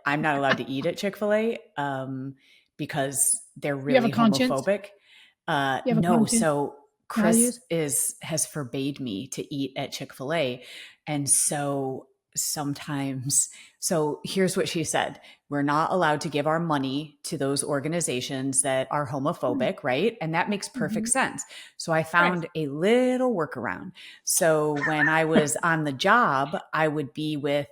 I'm not allowed to eat at Chick-fil-A because they're You have a really conscience? homophobic. You have a No, conscience? so Chris Values? has forbade me to eat at Chick-fil-A. And so sometimes, so here's what she said. We're not allowed to give our money to those organizations that are homophobic, right? And that makes perfect sense. So I found a little workaround. So when I was on the job, I would be with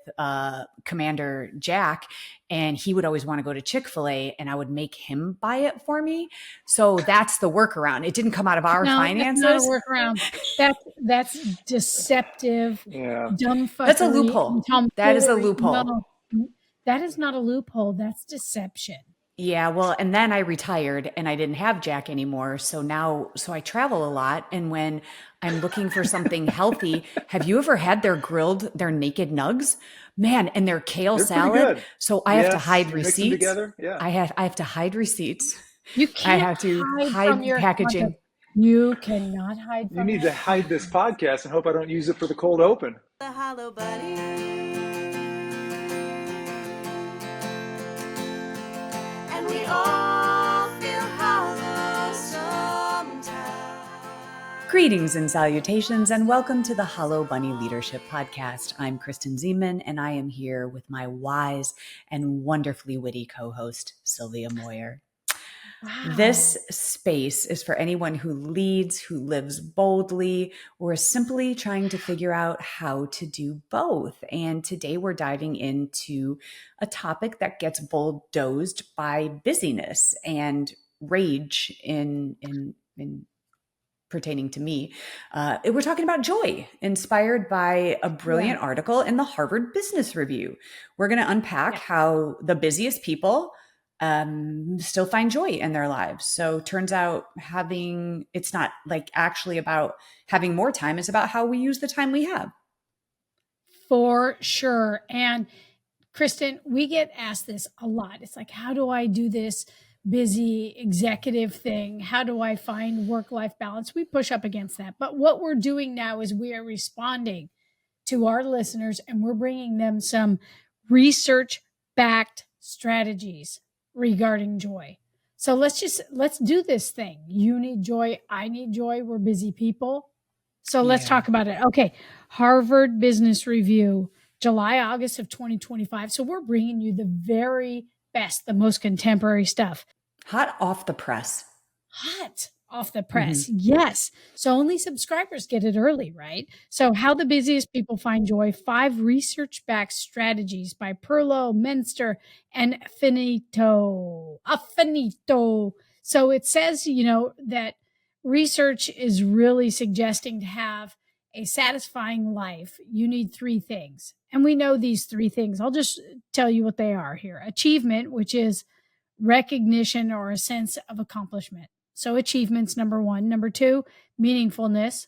Commander Jack, and he would always want to go to Chick-fil-A, and I would make him buy it for me. So that's the workaround. It didn't come out of our finances. That's not a workaround. That's deceptive, dumb fuckery. That's a loophole. That is a loophole. No, that is not a loophole. That's deception. Yeah, well, and then I retired and I didn't have Jack anymore. So I travel a lot. And when I'm looking for something healthy, have you ever had their naked nugs? Man, and their kale salad. So I have to hide receipts. Together? Yeah. I have to hide receipts. You can't I have to hide from your packaging. Content. You cannot hide from You need to hide this podcast and hope I don't use it for the cold open. The Hollow Bunny. And we all feel hollow sometimes. Greetings and salutations, and welcome to the Hollow Bunny Leadership Podcast. I'm Kristen Ziman, and I am here with my wise and wonderfully witty co-host, Syliva Moir. Wow. This space is for anyone who leads, who lives boldly, or is simply trying to figure out how to do both. And today we're diving into a topic that gets bulldozed by busyness and rage in pertaining to me. We're talking about joy, inspired by a brilliant article in the Harvard Business Review. We're going to unpack how the busiest people still find joy in their lives. So turns out it's not like actually about having more time. It's about how we use the time we have. For sure. And Kristen, we get asked this a lot. It's like, how do I do this busy executive thing? How do I find work-life balance? We push up against that. But what we're doing now is we are responding to our listeners, and we're bringing them some research-backed strategies regarding joy. So let's do this thing. You need joy. I need joy. We're busy people. So let's talk about it. Okay. Harvard Business Review, July, August of 2025. So we're bringing you the very best, the most contemporary stuff. Hot off the press. Hot off the press. Mm-hmm. Yes. So only subscribers get it early, right? So how the busiest people find joy, 5 research-backed strategies by Perlow, Menster, and Affinito. So it says, that research is really suggesting to have a satisfying life. You need 3 things. And we know these 3 things. I'll just tell you what they are here. Achievement, which is recognition or a sense of accomplishment. So achievement's number 1. Number 2, meaningfulness,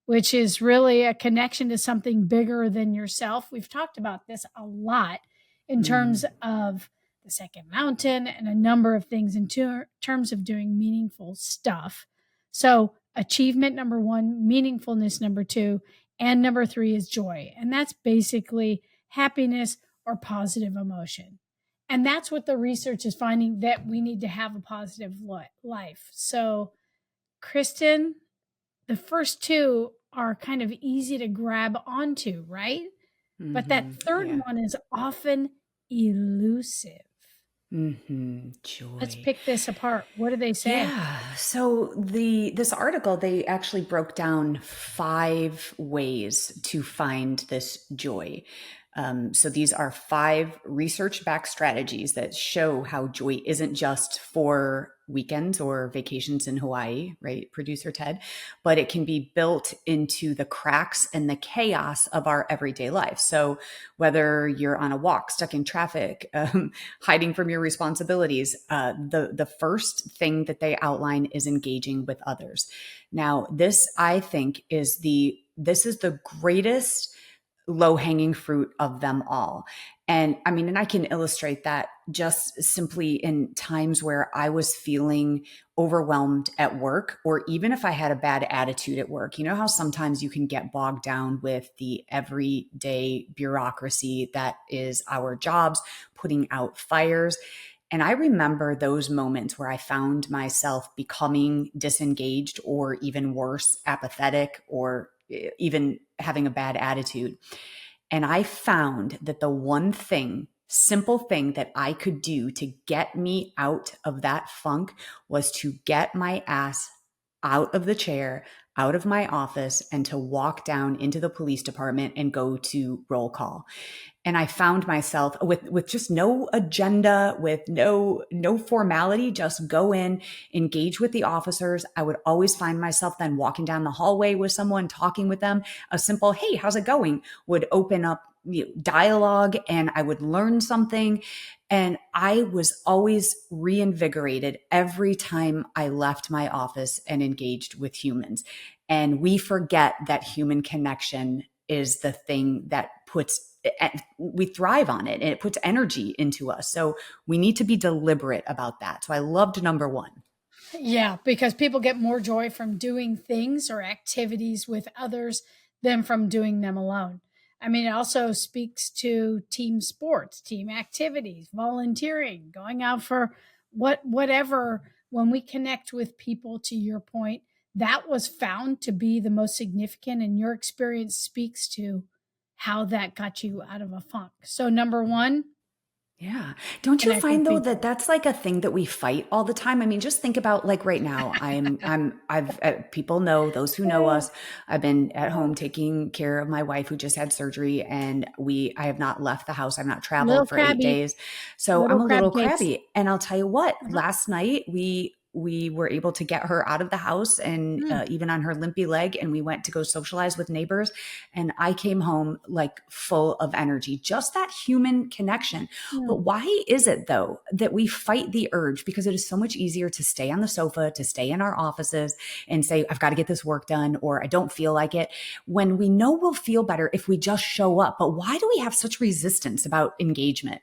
which is really a connection to something bigger than yourself. We've talked about this a lot in terms of the second mountain and a number of things in terms of doing meaningful stuff. So achievement, number 1, meaningfulness, number 2, and number 3 is joy. And that's basically happiness or positive emotion. And that's what the research is finding, that we need to have a positive life. So, Kristen, the first 2 are kind of easy to grab onto, right? Mm-hmm. But that third one is often elusive. Mm-hmm. Joy. Let's pick this apart. What do they say? Yeah. So this article, they actually broke down 5 ways to find this joy. So these are 5 research-backed strategies that show how joy isn't just for weekends or vacations in Hawaii, right, producer Ted, but it can be built into the cracks and the chaos of our everyday life. So whether you're on a walk, stuck in traffic, hiding from your responsibilities, the first thing that they outline is engaging with others. Now, this, I think, is the greatest low hanging fruit of them all. And I mean, and I can illustrate that just simply in times where I was feeling overwhelmed at work, or even if I had a bad attitude at work. You know how sometimes you can get bogged down with the everyday bureaucracy that is our jobs, putting out fires. And I remember those moments where I found myself becoming disengaged, or even worse, apathetic, or even having a bad attitude. And I found that the one thing, simple thing that I could do to get me out of that funk was to get my ass out of the chair, out of my office, and to walk down into the police department and go to roll call. And I found myself with just no agenda, with no formality, just go in, engage with the officers. I would always find myself then walking down the hallway with someone, talking with them. A simple, "Hey, how's it going?" would open up dialogue, and I would learn something. And I was always reinvigorated every time I left my office and engaged with humans. And we forget that human connection is the thing that we thrive on it, and it puts energy into us. So we need to be deliberate about that. So I loved number one. Yeah, because people get more joy from doing things or activities with others than from doing them alone. I mean, it also speaks to team sports, team activities, volunteering, going out for whatever. When we connect with people, to your point, that was found to be the most significant, and your experience speaks to how that got you out of a funk. So number one, Yeah. Don't you connect with find though people. that that's like a thing that we fight all the time? I mean, just think about like right now, people know, those who know us, I've been at home taking care of my wife who just had surgery, and I have not left the house. I've not Little traveled for 8 crabby, days. So I'm little a crab little cakes. crabby. And I'll tell you what, Uh-huh. last night we were able to get her out of the house, and Mm. even on her limpy leg, and we went to go socialize with neighbors. And I came home like full of energy, just that human connection. Yeah. But why is it though that we fight the urge? Because it is so much easier to stay on the sofa, to stay in our offices and say, I've got to get this work done, or I don't feel like it, when we know we'll feel better if we just show up. But why do we have such resistance about engagement?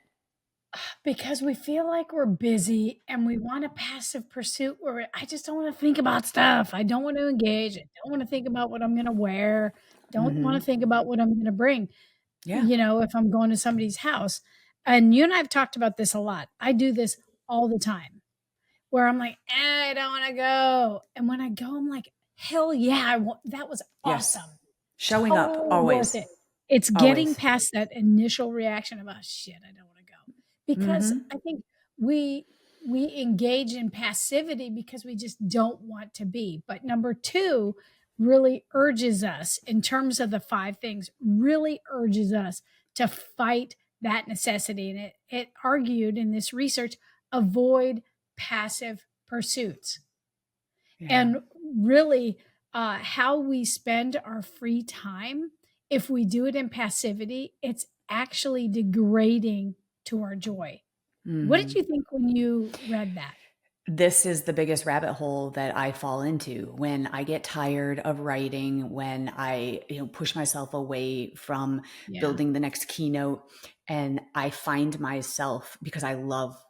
Because we feel like we're busy and we want a passive pursuit where I just don't want to think about stuff. I don't want to engage. I don't want to think about what I'm going to wear. Don't want to think about what I'm going to bring, Yeah. if I'm going to somebody's house. And you and I have talked about this a lot. I do this all the time where I'm like, I don't want to go. And when I go, I'm like, hell yeah, that was Yes. awesome. Showing up Totally worth always. it. It's getting Always. past that initial reaction of, oh shit, I don't want to go. Because I think we engage in passivity because we just don't want to be. But number two really urges us, in terms of the 5 things, really urges us to fight that necessity. And it argued in this research, avoid passive pursuits. Yeah. And really, how we spend our free time, if we do it in passivity, it's actually degrading to our joy. What did you think when you read that? This is the biggest rabbit hole that I fall into when I get tired of writing, when I, push myself away from Yeah. building the next keynote, and I find myself, because I love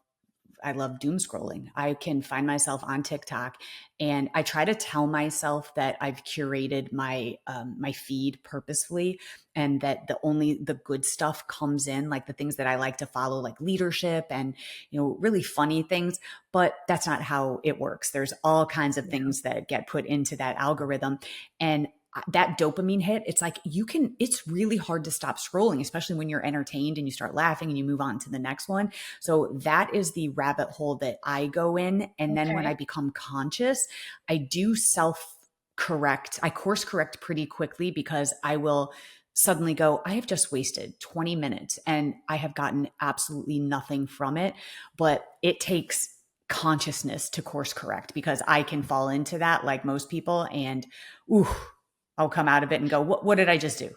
doom scrolling. I can find myself on TikTok, and I try to tell myself that I've curated my my feed purposefully, and that the good stuff comes in, like the things that I like to follow, like leadership and really funny things. But that's not how it works. There's all kinds of things that get put into that algorithm, and that dopamine hit, it's like it's really hard to stop scrolling, especially when you're entertained and you start laughing and you move on to the next one. So that is the rabbit hole that I go in. And then when I become conscious, I do self-correct. I course correct pretty quickly, because I will suddenly go, I have just wasted 20 minutes and I have gotten absolutely nothing from it. But it takes consciousness to course correct, because I can fall into that like most people, and I'll come out of it and go, what did I just do?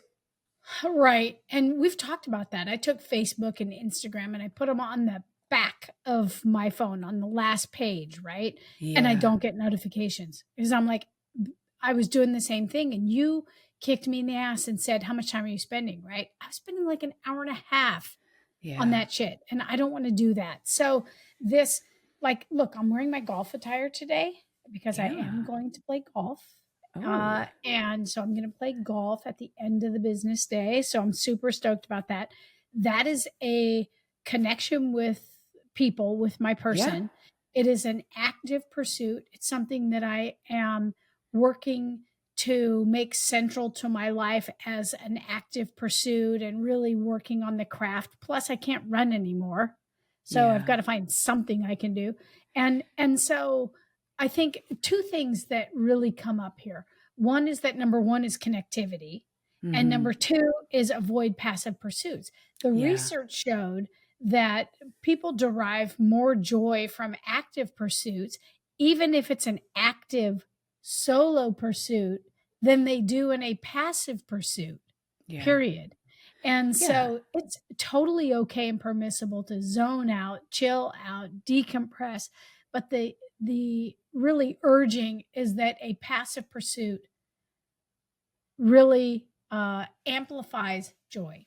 Right. And we've talked about that. I took Facebook and Instagram and I put them on the back of my phone on the last page, right? Yeah. And I don't get notifications because I'm like, I was doing the same thing. And you kicked me in the ass and said, how much time are you spending? Right. I was spending like an hour and a half on Yeah. that shit. And I don't want to do that. So this, like, look, I'm wearing my golf attire today because I am Yeah. going to play golf. Oh, And so I'm going to play golf at the end of the business day. So I'm super stoked about that. That is a connection with people, with my yeah. person. It is an active pursuit. It's something that I am working to make central to my life as an active pursuit and really working on the craft. Plus, I can't run anymore. So I've Yeah. got to find something I can do. And so I think two things that really come up here. One is that number one is connectivity. And Mm-hmm. number two is avoid passive pursuits. The Yeah. research showed that people derive more joy from active pursuits, even if it's an active solo pursuit, than they do in a passive pursuit, Yeah. period. And Yeah. so it's totally okay and permissible to zone out, chill out, decompress. But the really urging is that a passive pursuit really amplifies joy.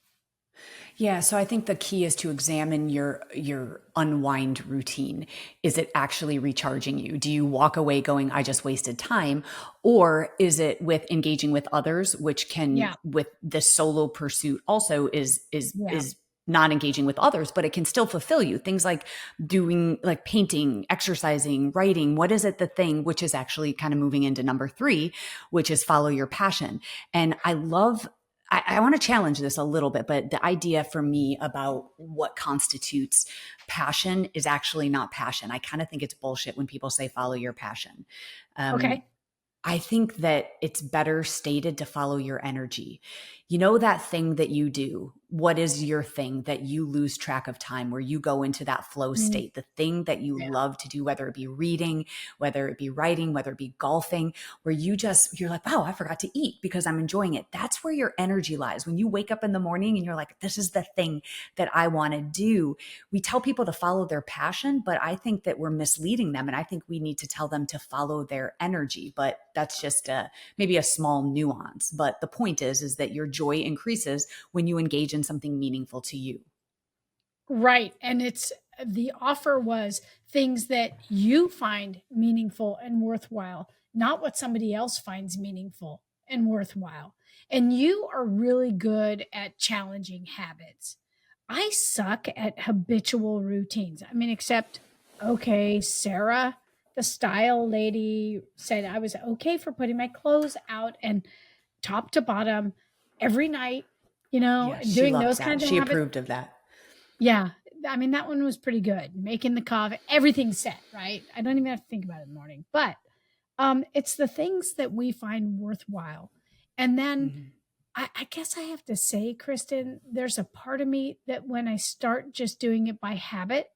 Yeah, so I think the key is to examine your unwind routine. Is it actually recharging you? Do you walk away going, I just wasted time? Or is it with engaging with others, which can Yeah. with the solo pursuit also is Yeah. is not engaging with others, but it can still fulfill you. Things like doing like painting, exercising, writing. What is it the thing which is actually kind of moving into number 3, which is follow your passion. And I want to challenge this a little bit, but the idea for me about what constitutes passion is actually not passion. I kind of think it's bullshit when people say follow your passion. Um, Okay. I think that it's better stated to follow your energy. You know, that thing that you do, what is your thing that you lose track of time, where you go into that flow Mm, state, the thing that you yeah. love to do, whether it be reading, whether it be writing, whether it be golfing, where you're like, wow, I forgot to eat because I'm enjoying it. That's where your energy lies. When you wake up in the morning and you're like, this is the thing that I want to do. We tell people to follow their passion, but I think that we're misleading them. And I think we need to tell them to follow their energy. But that's just maybe a small nuance. But the point is that your joy increases when you engage in something meaningful to you. Right. And it's the offer was things that you find meaningful and worthwhile, not what somebody else finds meaningful and worthwhile. And you are really good at challenging habits. I suck at habitual routines. I mean, except, okay, Sarah, the style lady, said I was okay for putting my clothes out and top to bottom every night, Yeah, and she doing loves those that. kinds of She habits. approved of that. Yeah. I mean, that one was pretty good. Making the coffee, everything's set, right? I don't even have to think about it in the morning. But it's the things that we find worthwhile. And then Mhm. I guess I have to say, Kristen, there's a part of me that when I start just doing it by habit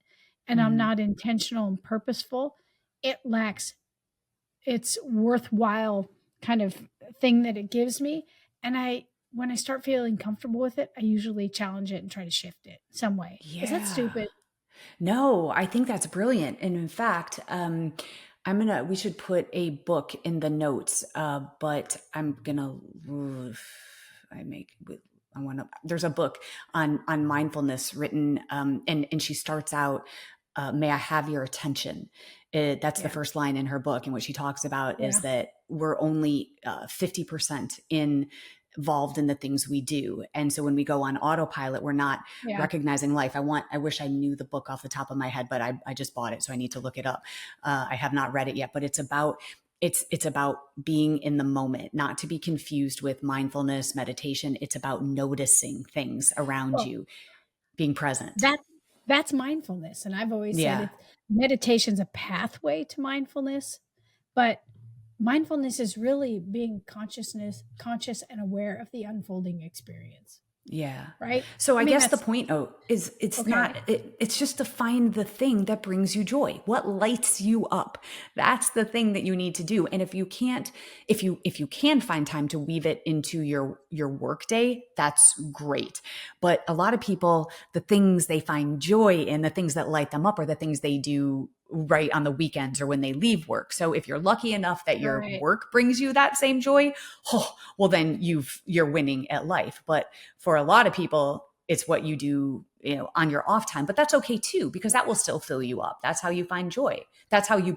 and I'm Mhm. not intentional and purposeful, it lacks its worthwhile kind of thing that it gives me. And when I start feeling comfortable with it, I usually challenge it and try to shift it some way. Is that Yeah. stupid? No, I think that's brilliant. And in fact, we should put a book in the notes, but there's a book on mindfulness written, and she starts out, may I have your attention? That's the Yeah. first line in her book. And what she talks about is Yeah. that we're only 50% involved in the things we do. And so when we go on autopilot, we're not Yeah. recognizing life. I wish I knew the book off the top of my head, but I just bought it, so I need to look it up. I have not read it yet, but it's about being in the moment, not to be confused with mindfulness, meditation. It's about noticing things around Well, you, being present. that's mindfulness. And I've always said Yeah. meditation's a pathway to mindfulness, but mindfulness is really being conscious and aware of the unfolding experience, Yeah. right? So I I mean, guess the that's point is it's okay. it's just to find the thing that brings you joy. What lights you up? That's the thing that you need to do. And if you can't, if you can find time to weave it into your work day, that's great. But a lot of people, the things they find joy in, the things that light them up are the things they do right on the weekends or when they leave work. So if you're lucky enough that your Right. work brings you that same joy, well, then you're winning at life. But for a lot of people, it's what you do, on your off time, but that's okay too, because that will still fill you up. That's how you find joy. That's how you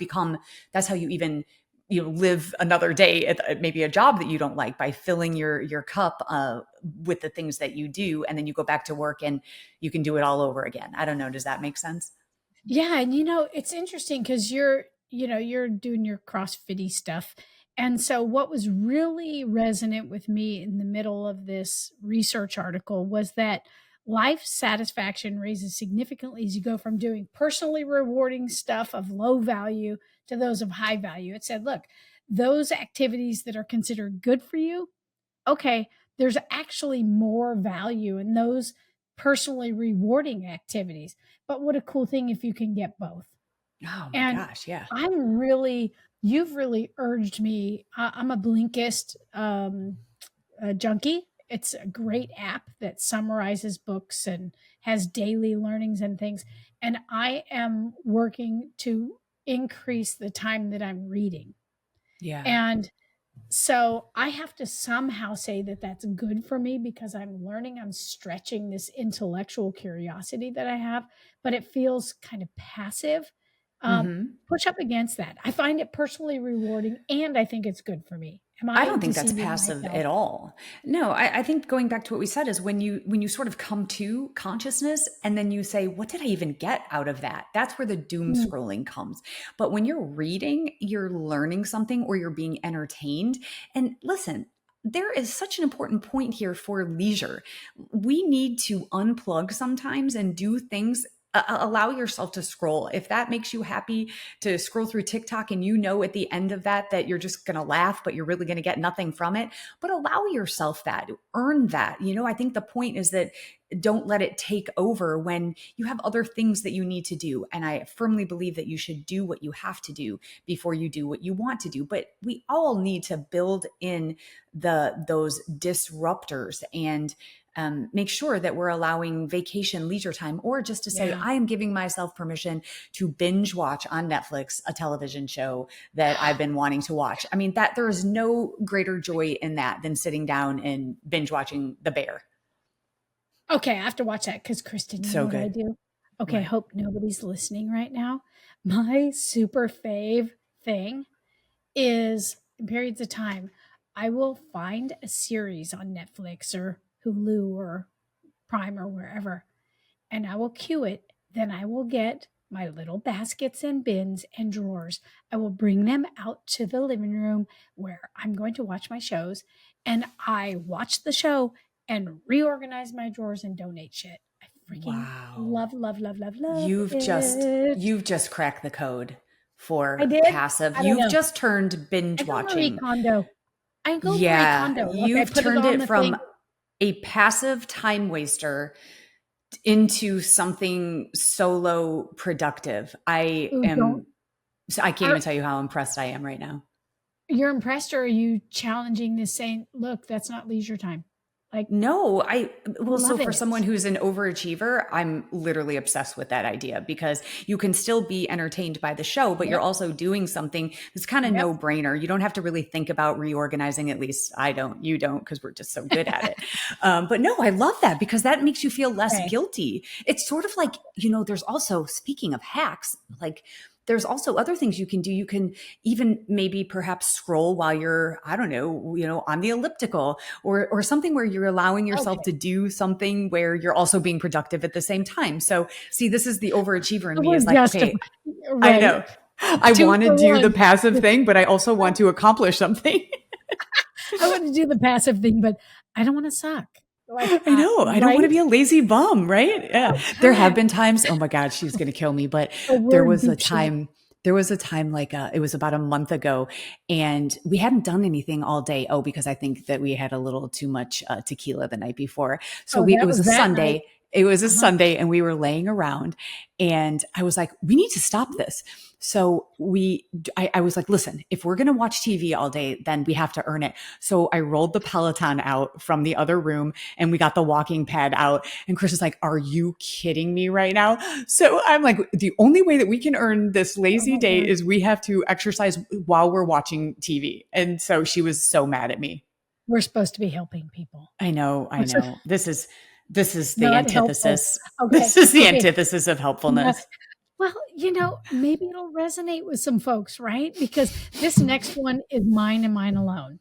even, live another day at maybe a job that you don't like, by filling your cup with the things that you do. And then you go back to work and you can do it all over again. I don't know. Does that make sense? Yeah, and it's interesting because you're doing your CrossFitty stuff. And so what was really resonant with me in the middle of this research article was that life satisfaction raises significantly as you go from doing personally rewarding stuff of low value to those of high value. It said, look, those activities that are considered good for you, okay, there's actually more value in those personally rewarding activities. But what a cool thing if you can get both. Oh my And gosh. Yeah. you've really urged me. I'm a Blinkist junkie. It's a great app that summarizes books and has daily learnings and things. And I am working to increase the time that I'm reading. Yeah. And so I have to somehow say that that's good for me because I'm learning, I'm stretching this intellectual curiosity that I have, but it feels kind of passive. Push up against that. I find it personally rewarding and I think it's good for me. Am I I don't think that's deceiving passive myself? at all. No, I think going back to what we said is when you sort of come to consciousness and then you say, what did I even get out of that? That's where the doom Mm, scrolling comes. But when you're reading, you're learning something or you're being entertained. And listen, there is such an important point here for leisure. We need to unplug sometimes and do things. Allow yourself to scroll. If that makes you happy to scroll through TikTok and at the end of that you're just going to laugh, but you're really going to get nothing from it, but allow yourself that, earn that. I think the point is that don't let it take over when you have other things that you need to do. And I firmly believe that you should do what you have to do before you do what you want to do. But we all need to build in those disruptors and make sure that we're allowing vacation leisure time, or just to say, yeah. I am giving myself permission to binge watch on Netflix a television show that I've been wanting to watch. I mean, that there is no greater joy in that than sitting down and binge watching The Bear. Okay, I have to watch that because Kristen, you So know what I good. do? Okay, I What? hope nobody's listening right now. My super fave thing is in periods of time, I will find a series on Netflix or Hulu or Prime or wherever, and I will queue it. Then I will get my little baskets and bins and drawers. I will bring them out to the living room where I'm going to watch my shows, and I watch the show and reorganize my drawers and donate shit. I freaking Wow. love, love, love, love, love You've it. just cracked the code I for did. passive. I don't You've know. just turned I binge go Marie watching. Kondo. I go Marie Yeah, Kondo. Like I you've put it turned on it the from thing. a passive time waster into something solo productive. Ooh, don't. I can't Are even tell you how impressed I am right now. you're impressed, or are you challenging this, saying, "Look, that's not leisure time." Like, No, I well, so love for someone it. who's an overachiever, I'm literally obsessed with that idea because you can still be entertained by the show, but you're Yep. also doing something that's kind of Yep. no brainer. You don't have to really think about reorganizing. At least I don't, you don't, because we're just so good at it. But no, I love that because that makes you feel less Okay. guilty. It's sort of like, there's also, speaking of hacks, like, there's also other things you can do. You can even maybe perhaps scroll while you're, I don't know, on the elliptical or something where you're allowing yourself Okay. to do something where you're also being productive at the same time. So see, this is the overachiever in So me we're is like, okay, justified, I right? know I 2 want to for do the 1. passive thing, but I also want to accomplish something. I want to do the passive thing, but I don't want to suck. Like, I know. I don't want to right? be a lazy bum, right? Yeah. Oh, There have God. been times, oh my God, she's going to kill me. But The there word was a beep shit. time, like it was about a month ago and we hadn't done anything all day. Oh, because I think that we had a little too much tequila the night before. So Oh, it that was was a that night. Sunday. It was a Sunday and we were laying around and I was like, we need to stop this. So I was like, listen, if we're going to watch TV all day, then we have to earn it. So I rolled the Peloton out from the other room and we got the walking pad out. And Chris is like, are you kidding me right now? So I'm like, the only way that we can earn this lazy day is we have to exercise while we're watching TV. And so she was so mad at me. We're supposed to be helping people. I know. This is the Not antithesis. Okay. This is the antithesis of helpfulness. Well, maybe it'll resonate with some folks, right? Because this next one is mine and mine alone.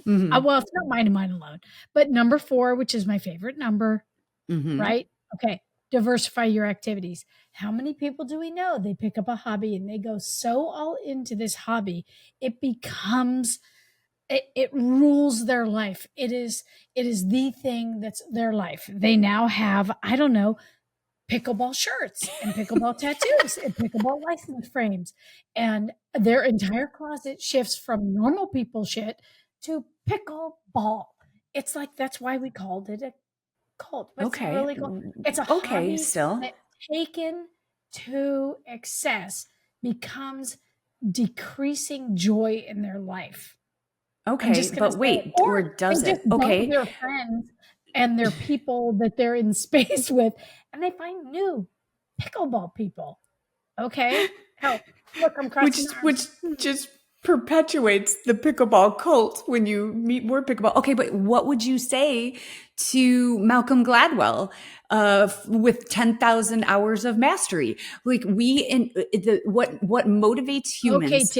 Well, it's not mine and mine alone, but number 4, which is my favorite number, right? Okay. Diversify your activities. How many people do we know? They pick up a hobby and they go so all into this hobby, it becomes it rules their life. It is the thing that's their life. They now have, I don't know, pickleball shirts and pickleball tattoos and pickleball license frames. And their entire closet shifts from normal people shit to pickleball. It's like, that's why we called it a cult. But Okay. It's really cool. It's a hobby still. that taken to excess becomes decreasing joy in their life. Okay, but wait, or does it? Okay. Their friends and their people that they're in space with, and they find new pickleball people. Okay, help! Look, I'm crossing which just perpetuates the pickleball cult when you meet more pickleball. Okay, but what would you say to Malcolm Gladwell with 10,000 hours of mastery? Like what motivates humans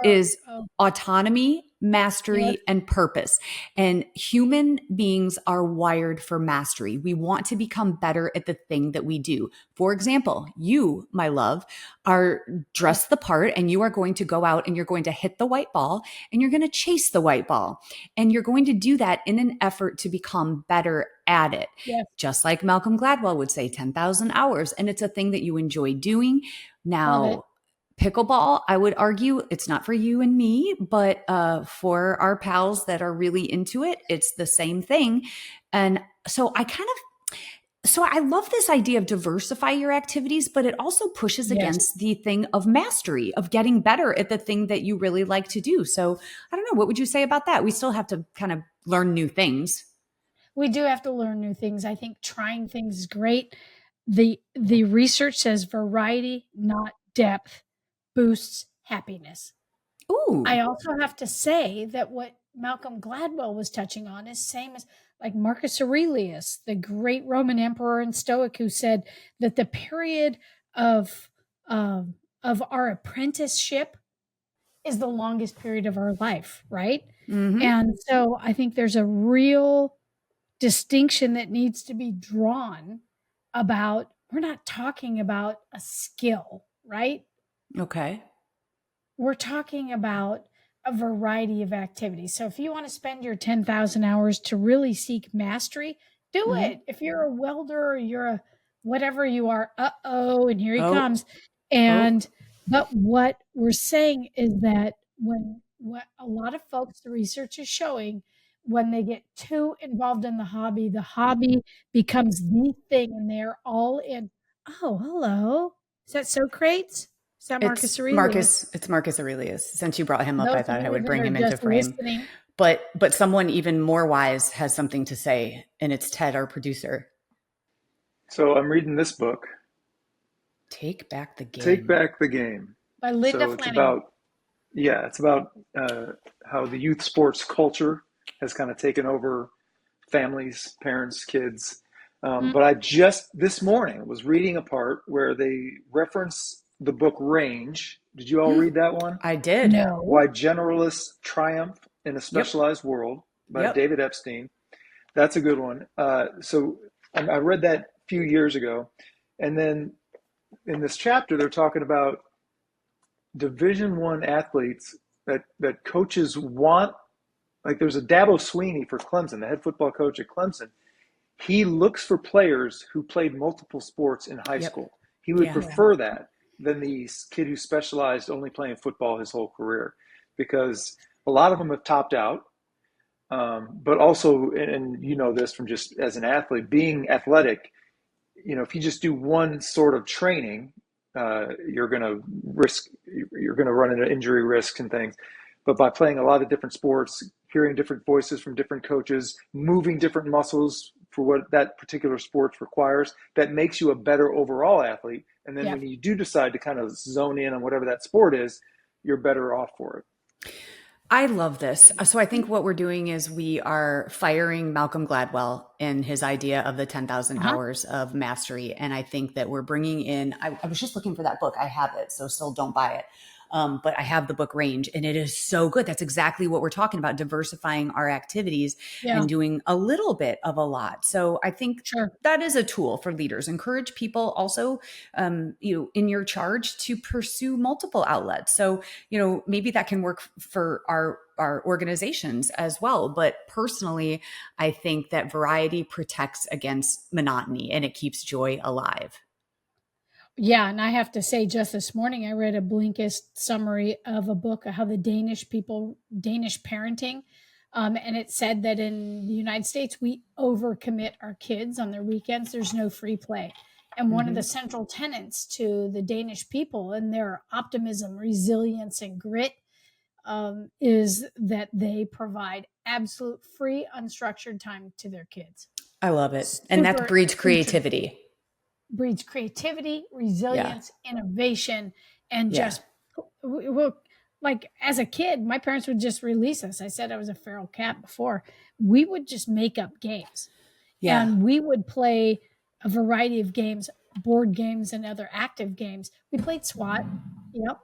is autonomy, mastery, and purpose. And human beings are wired for mastery. We want to become better at the thing that we do. For example, you, my love, are dressed the part and you are going to go out and you're going to hit the white ball and you're going to chase the white ball. And you're going to do that in an effort to become better at it. Yes. Just like Malcolm Gladwell would say, 10,000 hours. And it's a thing that you enjoy doing. Now, pickleball, I would argue it's not for you and me, but for our pals that are really into it, it's the same thing. And so I love this idea of diversify your activities, but it also pushes against the thing of mastery, of getting better at the thing that you really like to do. So I don't know, what would you say about that? We still have to kind of learn new things. We do have to learn new things. I think trying things is great. The research says variety, not depth, boosts happiness. Ooh. I also have to say that what Malcolm Gladwell was touching on is same as like Marcus Aurelius, the great Roman emperor and Stoic, who said that the period of our apprenticeship is the longest period of our life, right? And so I think there's a real distinction that needs to be drawn about, we're not talking about a skill, right? Okay. We're talking about a variety of activities. So if you want to spend your 10,000 hours to really seek mastery, do it. If you're a welder or you're a whatever you are, and here he comes. And but what we're saying is that what a lot of folks, the research is showing, when they get too involved in the hobby becomes the thing and they're all in. Oh, hello. Is that Socrates? Is that Marcus Aurelius? It's Marcus Aurelius. Since you brought him up, I thought I would bring him into frame. Listening. But someone even more wise has something to say, and it's Ted, our producer. So I'm reading this book, Take Back the Game. Take Back the Game. By Linda Flanagan. It's about how the youth sports culture has kind of taken over families, parents, kids. But I just this morning was reading a part where they reference the book Range. Did you all read that one? I did. No. Why Generalists Triumph in a Specialized World by David Epstein. That's a good one. So I read that a few years ago. And then in this chapter, they're talking about Division I athletes that coaches want. Like there's a Dabo Sweeney for Clemson, the head football coach at Clemson. He looks for players who played multiple sports in high school. He would prefer that than the kid who specialized only playing football his whole career, because a lot of them have topped out. But also, and you know this from just as an athlete, being athletic, if you just do one sort of training, you're going to run into injury risks and things. But by playing a lot of different sports, hearing different voices from different coaches, moving different muscles for what that particular sport requires, that makes you a better overall athlete. And then when you do decide to kind of zone in on whatever that sport is, you're better off for it. I love this. So I think what we're doing is we are firing Malcolm Gladwell in his idea of the 10,000 hours of mastery. And I think that we're bringing in, I was just looking for that book. I have it, so still don't buy it. But I have the book Range, and it is so good. That's exactly what we're talking about, diversifying our activities and doing a little bit of a lot. So I think that is a tool for leaders. Encourage people also, in your charge to pursue multiple outlets. So, maybe that can work for our organizations as well. But personally, I think that variety protects against monotony and it keeps joy alive. Yeah, and I have to say, just this morning, I read a Blinkist summary of a book, how the Danish parenting, and it said that in the United States, we overcommit our kids on their weekends. There's no free play. And one of the central tenets to the Danish people and their optimism, resilience, and grit is that they provide absolute free, unstructured time to their kids. I love it. And that breeds creativity. Breeds creativity, resilience, innovation, and just, like as a kid, my parents would just release us. I said I was a feral cat before. We would just make up games. Yeah. And we would play a variety of games, board games and other active games. We played SWAT. Yep.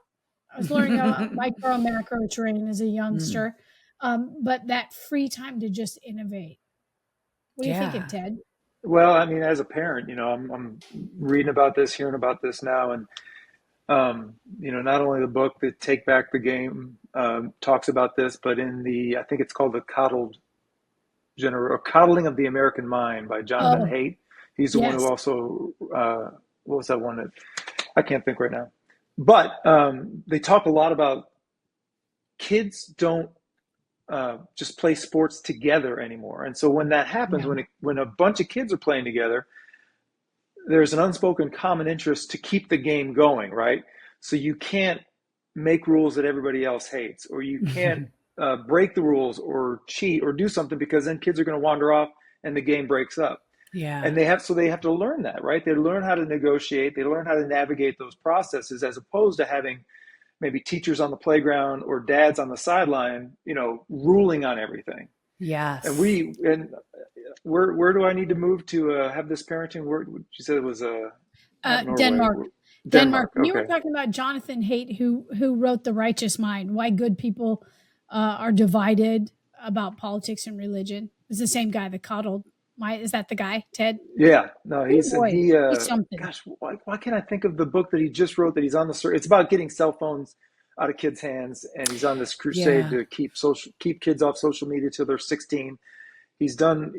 I was learning about micro macro terrain as a youngster. But that free time to just innovate. What do you think, Ted? Well, I mean, as a parent, I'm reading about this, hearing about this now, and not only the book, the Take Back the Game, talks about this, but in I think it's called the Coddling of the American Mind by Jonathan Haidt. He's the one who also, what was that one that I can't think right now, but they talk a lot about kids don't just play sports together anymore. And so when that happens, when a bunch of kids are playing together, there's an unspoken common interest to keep the game going, right? So you can't make rules that everybody else hates, or you can't break the rules or cheat or do something, because then kids are going to wander off and the game breaks up. Yeah. And they have to learn that, right? They learn how to negotiate. They learn how to navigate those processes, as opposed to having maybe teachers on the playground or dads on the sideline, ruling on everything. Yes. And where do I need to move to have this parenting? Where you said it was Denmark. Denmark. Okay. You were talking about Jonathan Haidt, who wrote The Righteous Mind, why good people are divided about politics and religion. It's the same guy that coddled. Is that the guy, Ted? Yeah, no, he's something. Gosh, why can't I think of the book that he just wrote that he's on the? It's about getting cell phones out of kids' hands, and he's on this crusade to keep kids off social media till they're 16. He's done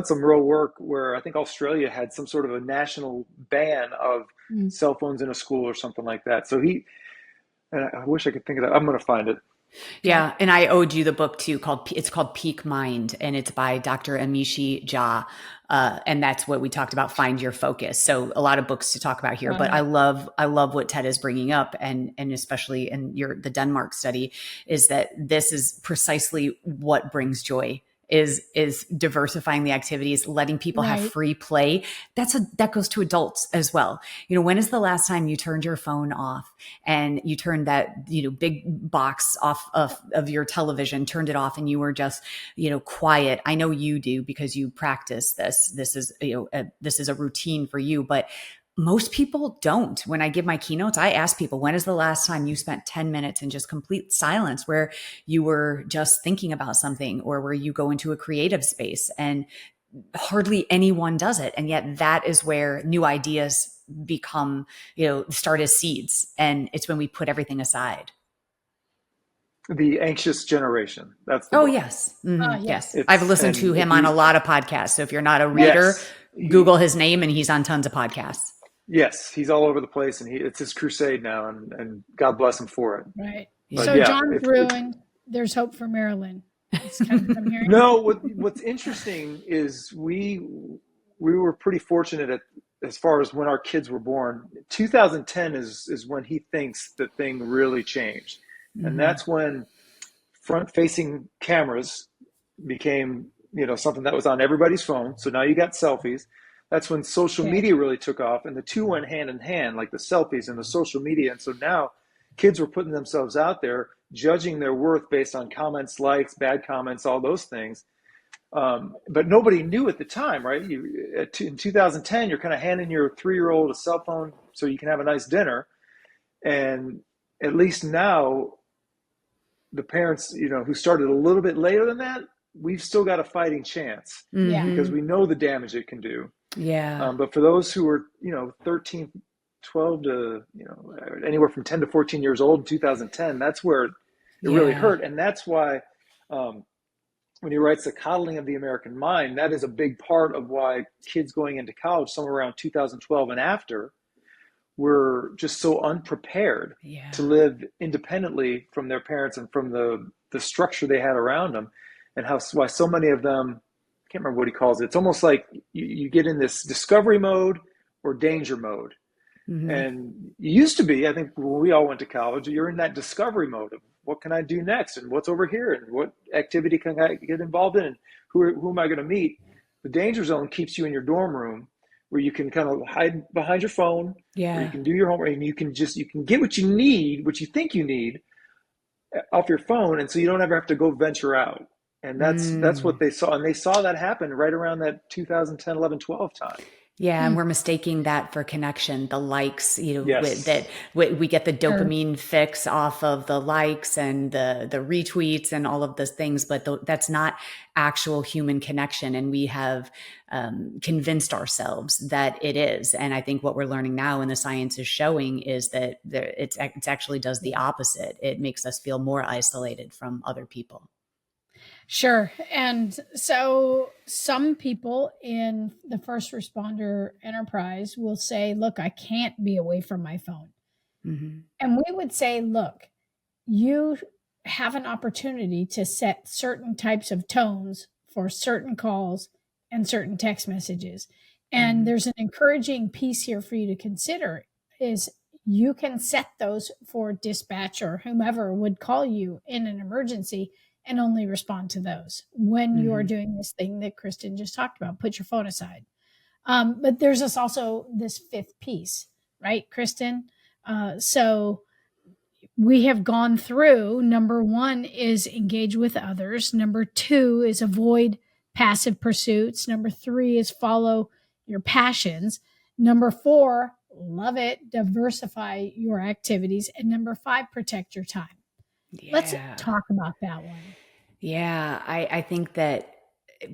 some real work where I think Australia had some sort of a national ban of cell phones in a school or something like that. So I wish I could think of that. I'm going to find it. Yeah. And I owed you the book too, it's called Peak Mind, and it's by Dr. Amishi Jha. And that's what we talked about, find your focus. So a lot of books to talk about here, but I love what Ted is bringing up, and especially in the Denmark study, is that this is precisely what brings joy. Is diversifying the activities, letting people have free play. That goes to adults as well. When is the last time you turned your phone off and you turned that, big box off of your television, turned it off, and you were just, quiet? I know you do, because you practice this. This is a routine for you, but most people don't. When I give my keynotes, I ask people, when is the last time you spent 10 minutes in just complete silence, where you were just thinking about something, or where you go into a creative space? And hardly anyone does it. And yet that is where new ideas become, start as seeds. And it's when we put everything aside. The Anxious Generation. That's the book. Yes. Mm-hmm. Yes. I've listened to him on a lot of podcasts. So if you're not a reader, Google his name, and he's on tons of podcasts. Yes, he's all over the place, and it's his crusade now, and God bless him for it. Right. But so John's ruined. There's hope for Marilyn. That's kind of what I'm hearing. No, what's interesting is we were pretty fortunate as far as when our kids were born. 2010 is when he thinks the thing really changed. And that's when front-facing cameras became, something that was on everybody's phone. So now you got selfies. That's when social media really took off, and the two went hand in hand, like the selfies and the social media. And so now kids were putting themselves out there, judging their worth based on comments, likes, bad comments, all those things. But nobody knew at the time, right? In 2010, you're kind of handing your 3-year-old a cell phone so you can have a nice dinner. And at least now, the parents, who started a little bit later than that, we've still got a fighting chance because we know the damage it can do. Yeah. But for those who are, 13, 12 to, anywhere from 10 to 14 years old in 2010, that's where it really hurt. And that's why when he writes The Coddling of the American Mind, that is a big part of why kids going into college somewhere around 2012 and after were just so unprepared to live independently from their parents and from the structure they had around them, and why so many of them, I can't remember what he calls it. It's almost like you get in this discovery mode or danger mode. And you used to be, I think when we all went to college, you're in that discovery mode of what can I do next and what's over here and what activity can I get involved in and who am I going to meet? The danger zone keeps you in your dorm room where you can kind of hide behind your phone, where you can do your homework and you can get what you need, what you think you need off your phone. And so you don't ever have to go venture out. And that's what they saw. And they saw that happen right around that 2010, 11, 12 time. Yeah, and we're mistaking that for connection. The likes, that we get the dopamine fix off of the likes and the retweets and all of those things, but that's not actual human connection. And we have convinced ourselves that it is. And I think what we're learning now, and the science is showing, is that it actually does the opposite. It makes us feel more isolated from other people. Sure. And so some people in the first responder enterprise will say, look, I can't be away from my phone. And we would say, look, you have an opportunity to set certain types of tones for certain calls and certain text messages. And there's an encouraging piece here for you to consider is you can set those for dispatch or whomever would call you in an emergency and only respond to those when you are doing this thing that Kristen just talked about. Put your phone aside. But there's also this fifth piece, right, Kristen? So we have gone through, number 1 is engage with others. Number 2 is avoid passive pursuits. Number 3 is follow your passions. Number 4, love it, diversify your activities. And number 5, protect your time. Let's talk about that one. Yeah, I think that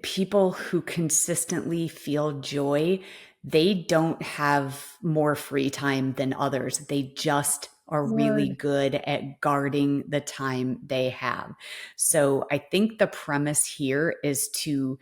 people who consistently feel joy, they don't have more free time than others. They just are really good at guarding the time they have. So I think the premise here is to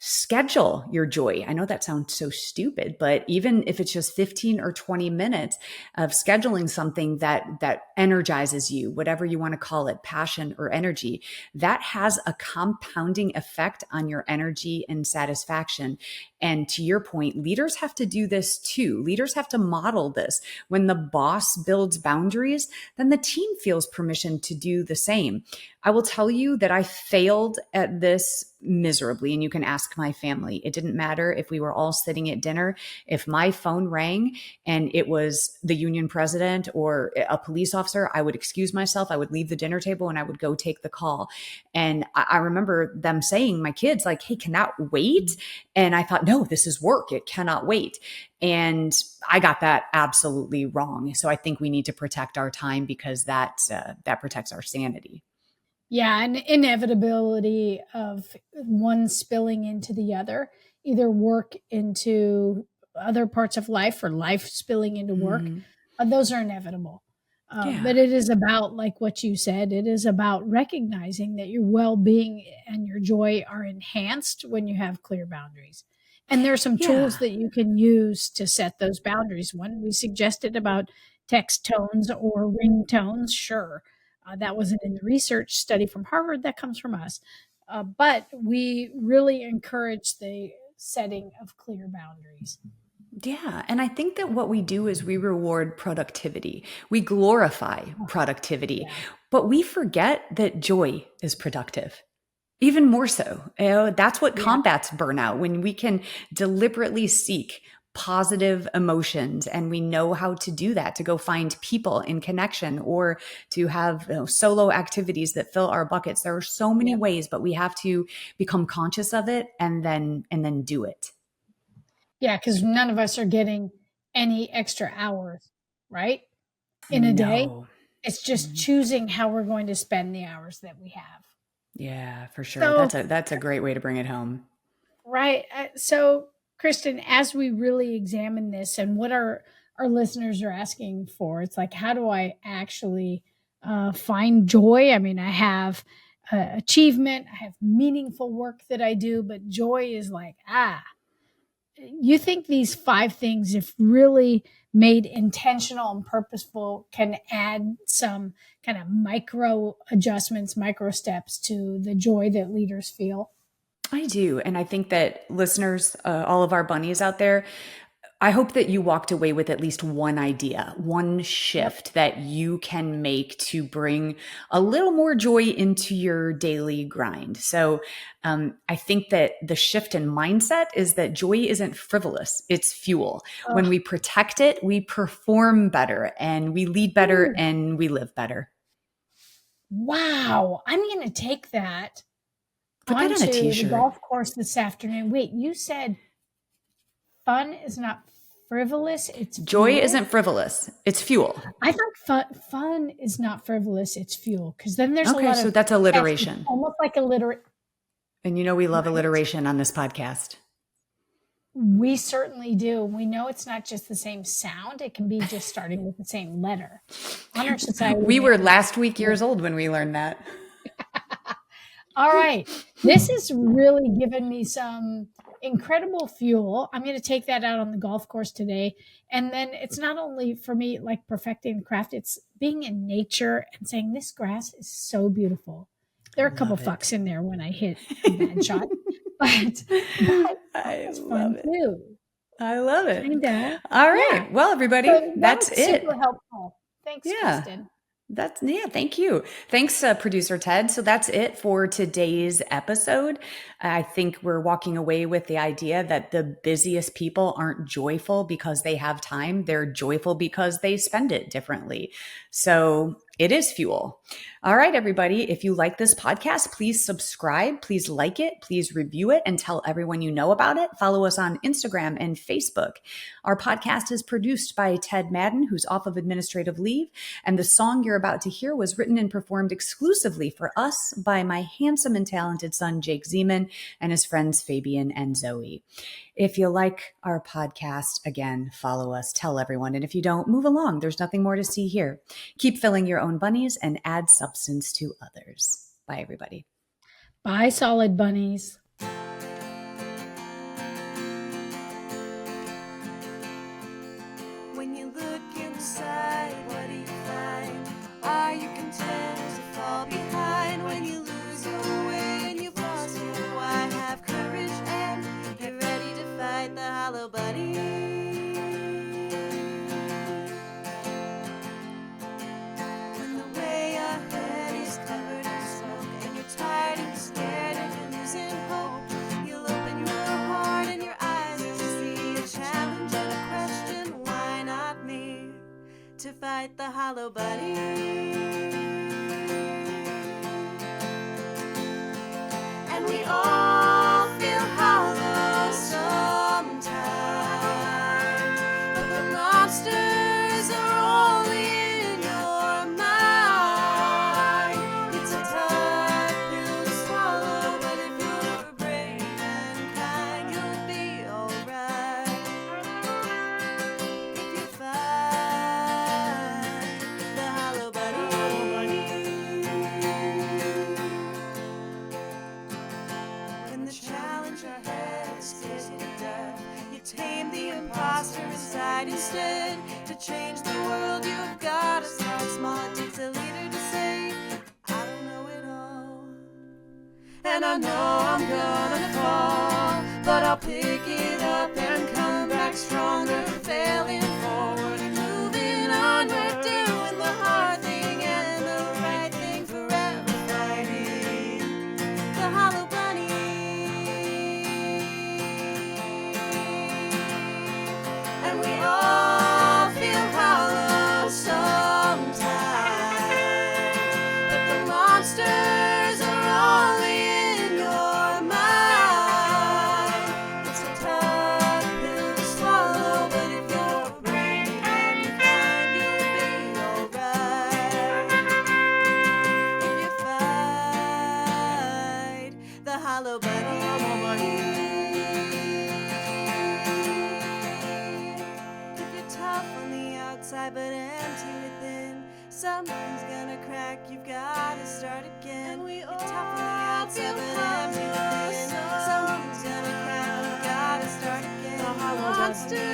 schedule your joy. I know that sounds so stupid, but even if it's just 15 or 20 minutes of scheduling something that energizes you, whatever you want to call it, passion or energy, that has a compounding effect on your energy and satisfaction. And to your point, leaders have to do this too. Leaders have to model this. When the boss builds boundaries, then the team feels permission to do the same. I will tell you that I failed at this miserably, and you can ask my family. It didn't matter if we were all sitting at dinner. If my phone rang and it was the union president or a police officer, I would excuse myself. I would leave the dinner table and I would go take the call. And I remember them saying, my kids, like, hey, can that wait? And I thought, no, this is work. It cannot wait. And I got that absolutely wrong. So I think we need to protect our time because that protects our sanity. Yeah, and inevitability of one spilling into the other, either work into other parts of life or life spilling into work. Those are inevitable. But it is about, like what you said, it is about recognizing that your well-being and your joy are enhanced when you have clear boundaries. And there are some tools that you can use to set those boundaries. One we suggested about text tones or ring tones. Sure. That wasn't in the research study from Harvard. That comes from us. But we really encourage the setting of clear boundaries. Yeah. And I think that what we do is we reward productivity. We glorify productivity, but we forget that joy is productive. Even more so. That's what combats burnout, when we can deliberately seek positive emotions and we know how to do that, to go find people in connection or to have solo activities that fill our buckets. There are so many ways, but we have to become conscious of it and then do it. Yeah, because none of us are getting any extra hours, right? In a day. It's just choosing how we're going to spend the hours that we have. Yeah, for sure. So, That's a great way to bring it home. right. So, Kristen, as we really examine this and what our listeners are asking for, it's like, how do I actually find joy? I mean, I have achievement, I have meaningful work that I do, but joy is like, you think these 5 things, if really made intentional and purposeful, can add some kind of micro adjustments, micro steps to the joy that leaders feel? I do. And I think that listeners, all of our bunnies out there, I hope that you walked away with at least one idea, one shift that you can make to bring a little more joy into your daily grind. So I think that the shift in mindset is that joy isn't frivolous, it's fuel. When we protect it, we perform better and we lead better and we live better. Wow. I'm going to take that Put that on a onto the t-shirt. golf course this afternoon. Wait, you said fun is not frivolous, it's Joy fuel? isn't frivolous, it's fuel. I thought fun is not frivolous, it's fuel. Because then there's a lot So of that's alliteration. almost like alliteration. And you know we love alliteration on this podcast. We certainly do. We know it's not just the same sound. It can be just starting with the same letter. Honor Society. We were last week years old when we learned that. All right. This has really given me some incredible fuel. I'm going to take that out on the golf course today. And then it's not only for me like perfecting the craft, it's being in nature and saying this grass is so beautiful. There are a couple fucks in there when I hit a bad shot, but it's fun too. I love it. Kinda. All right. Yeah. Well, everybody, So that's was it. super helpful. Thanks, Kristen. Thank you. Thanks, producer Ted. So that's it for today's episode. I think we're walking away with the idea that the busiest people aren't joyful because they have time. They're joyful because they spend it differently. So it is fuel. All right, everybody. If you like this podcast, please subscribe. Please like it. Please review it and tell everyone you know about it. Follow us on Instagram and Facebook. Our podcast is produced by Ted Madden, who's off of administrative leave. And the song you're about to hear was written and performed exclusively for us by my handsome and talented son, Jake Ziman, and his friends, Fabian and Zoe. If you like our podcast, again, follow us, tell everyone. And if you don't, move along. There's nothing more to see here. Keep filling your own bunnies and add substance to others. Bye, everybody. Bye, solid bunnies. When you look inside, what do you find? Are you content to fall behind? When you lose your way and you've lost your why, have courage and get ready to fight the hollow bunny. When the way ahead is covered in smoke and you're tired and scared and you're losing hope, you'll open your heart and your eyes to see a challenge and a question. Why not me? To fight the hollow bunny. And we all feel hollow sometimes, but the monsters are only in your mind. It's a tough pill to swallow, but if you're brave and kind, you'll be alright. If you fight the hollow bunny. When the challenge ahead scares you to death, you tame the imposter inside instead. To change the world, you've got to start small. It takes a leader to say, I don't know it all, and I know I'm gonna fall, but I'll pick it up and come back stronger, failing forward and moving onward, doing the hard thing and the right thing, forever fighting the hollow bunny. And we all feel hollow sometimes, but the monsters are only in your mind. It's a tough pill to swallow, but if you're brave and kind, you'll be alright. If you fight the hollow bunny. If you're tough on the outside but empty within, something's gonna crack, you've gotta start again. And we all tough on the outside but empty within, something's gonna crack, you've gotta start again. The monster